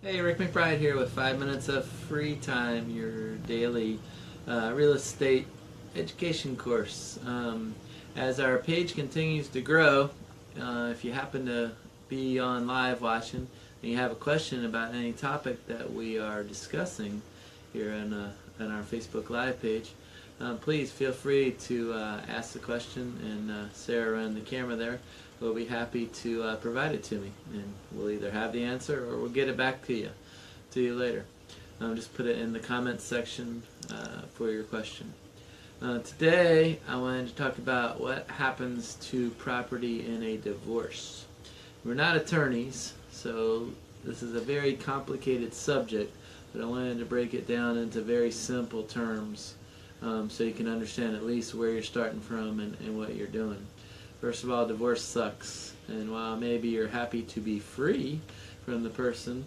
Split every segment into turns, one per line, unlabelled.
Hey, Rick McBride here with 5 minutes of free time, your daily real estate education course. As our page continues to grow, if you happen to be on live watching and you have a question about any topic that we are discussing here on our Facebook Live page, please feel free to ask the question, and Sarah running the camera there will be happy to provide it to me, and we'll either have the answer or we'll get it back to you later. Just put it in the comments section for your question. Today I wanted to talk about what happens to property in a divorce. We're not attorneys, so this is a very complicated subject, but I wanted to break it down into very simple terms so you can understand at least where you're starting from and what you're doing. First of all, divorce sucks, and while maybe you're happy to be free from the person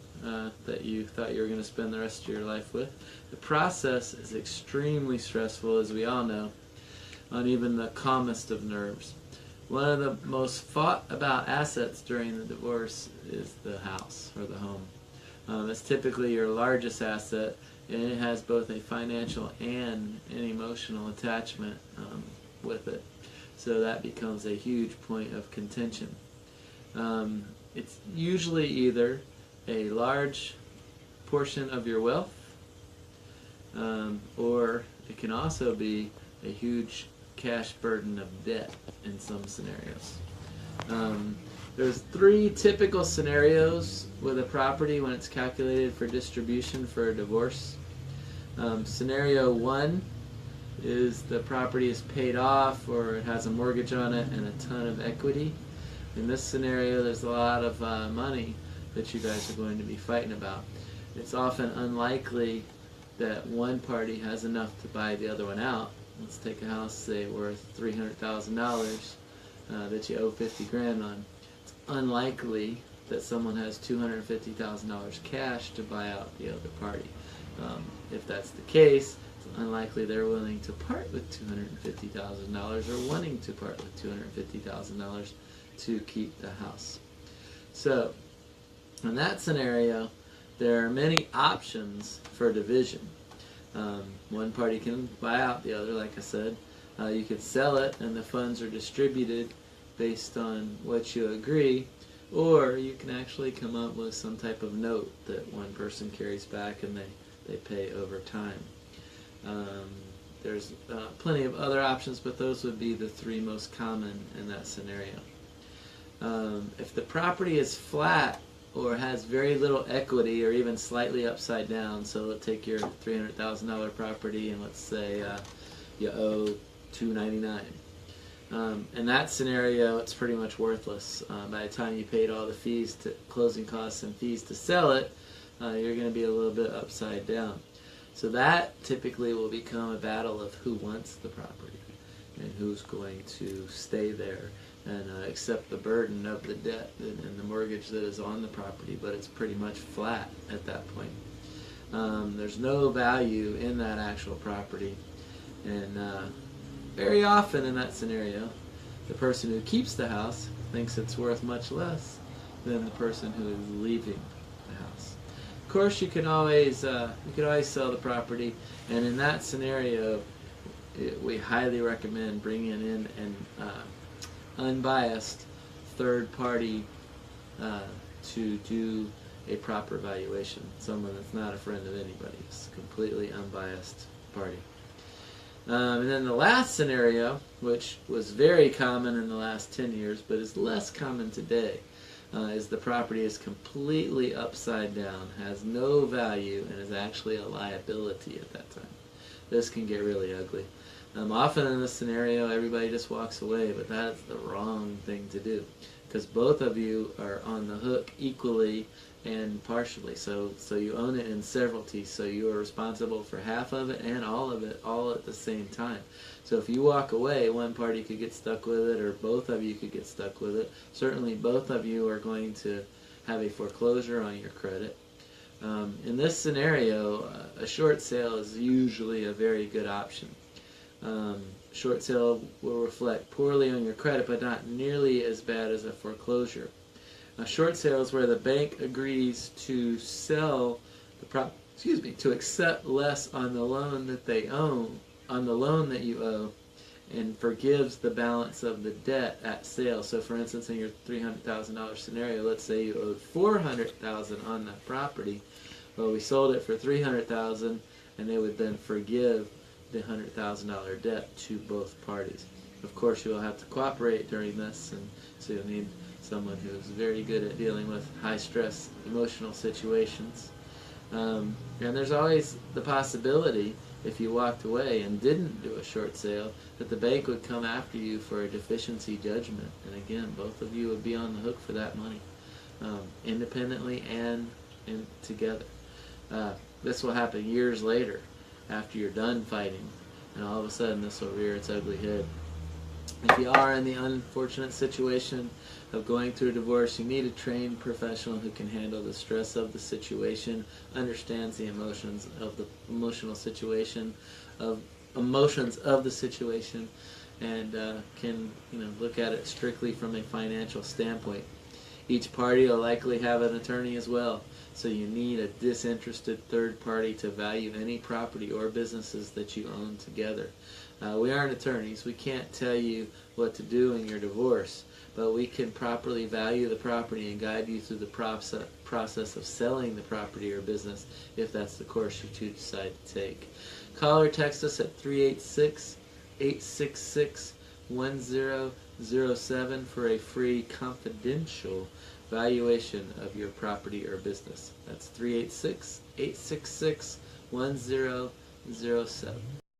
that you thought you were going to spend the rest of your life with, the process is extremely stressful, as we all know, on even the calmest of nerves. One of the most fought about assets during the divorce is the house or the home. It's typically your largest asset, and it has both a financial and an emotional attachment with it. So that becomes a huge point of contention. It's usually either a large portion of your wealth, or it can also be a huge cash burden of debt in some scenarios. There's three typical scenarios with a property when it's calculated for distribution for a divorce. Scenario one is the property is paid off, or it has a mortgage on it and a ton of equity. In this scenario, there's a lot of money that you guys are going to be fighting about. It's often unlikely that one party has enough to buy the other one out. Let's take a house, say, worth $300,000 that you owe 50 grand on. It's unlikely that someone has $250,000 cash to buy out the other party. If that's the case, it's unlikely they're willing to part with $250,000 or wanting to part with $250,000 to keep the house. So, in that scenario, there are many options for division. One party can buy out the other, like I said. You could sell it and the funds are distributed based on what you agree, or you can actually come up with some type of note that one person carries back and they pay over time. There's plenty of other options, but those would be the three most common in that scenario. If the property is flat or has very little equity or even slightly upside down, so let's take your $300,000 property and let's say you owe $299. In that scenario, it's pretty much worthless. By the time you paid all the fees, closing costs and fees to sell it, you're going to be a little bit upside down. So that typically will become a battle of who wants the property and who's going to stay there and accept the burden of the debt and the mortgage that is on the property, but it's pretty much flat at that point. There's no value in that actual property, and very often in that scenario, the person who keeps the house thinks it's worth much less than the person who is leaving the house. Of course, you can always sell the property, and in that scenario, we highly recommend bringing in an unbiased third party to do a proper valuation. Someone that's not a friend of anybody's, completely unbiased party. And then the last scenario, which was very common in the last 10 years, but is less common today, is the property is completely upside down, has no value, and is actually a liability at that time. This can get really ugly. Often in this scenario, everybody just walks away, but that's the wrong thing to do, because both of you are on the hook equally and partially. So you own it in severalty, so you are responsible for half of it and all of it all at the same time. So if you walk away, one party could get stuck with it, or both of you could get stuck with it. Certainly both of you are going to have a foreclosure on your credit. In this scenario, a short sale is usually a very good option. Short sale will reflect poorly on your credit, but not nearly as bad as a foreclosure. A short sale is where the bank agrees to sell the to accept less on the loan that they own, on the loan that you owe, and forgives the balance of the debt at sale. So, for instance, in your $300,000 scenario, let's say you owed $400,000 on that property. Well, we sold it for $300,000, and they would then forgive the $100,000 debt to both parties. Of course, you will have to cooperate during this, and so you'll need someone who is very good at dealing with high-stress emotional situations. And there's always the possibility, if you walked away and didn't do a short sale, that the bank would come after you for a deficiency judgment. And again, both of you would be on the hook for that money, independently and together. This will happen years later, after you're done fighting, and all of a sudden this will rear its ugly head. If you are in the unfortunate situation of going through a divorce, you need a trained professional who can handle the stress of the situation, understands the emotions of the emotions of the situation, and can look at it strictly from a financial standpoint. Each party will likely have an attorney as well, so you need a disinterested third party to value any property or businesses that you own together. We aren't attorneys. We can't tell you what to do in your divorce, but we can properly value the property and guide you through the process of selling the property or business if that's the course you decide to take. Call or text us at 386-866-1007 for a free confidential valuation of your property or business. That's 386-866-1007.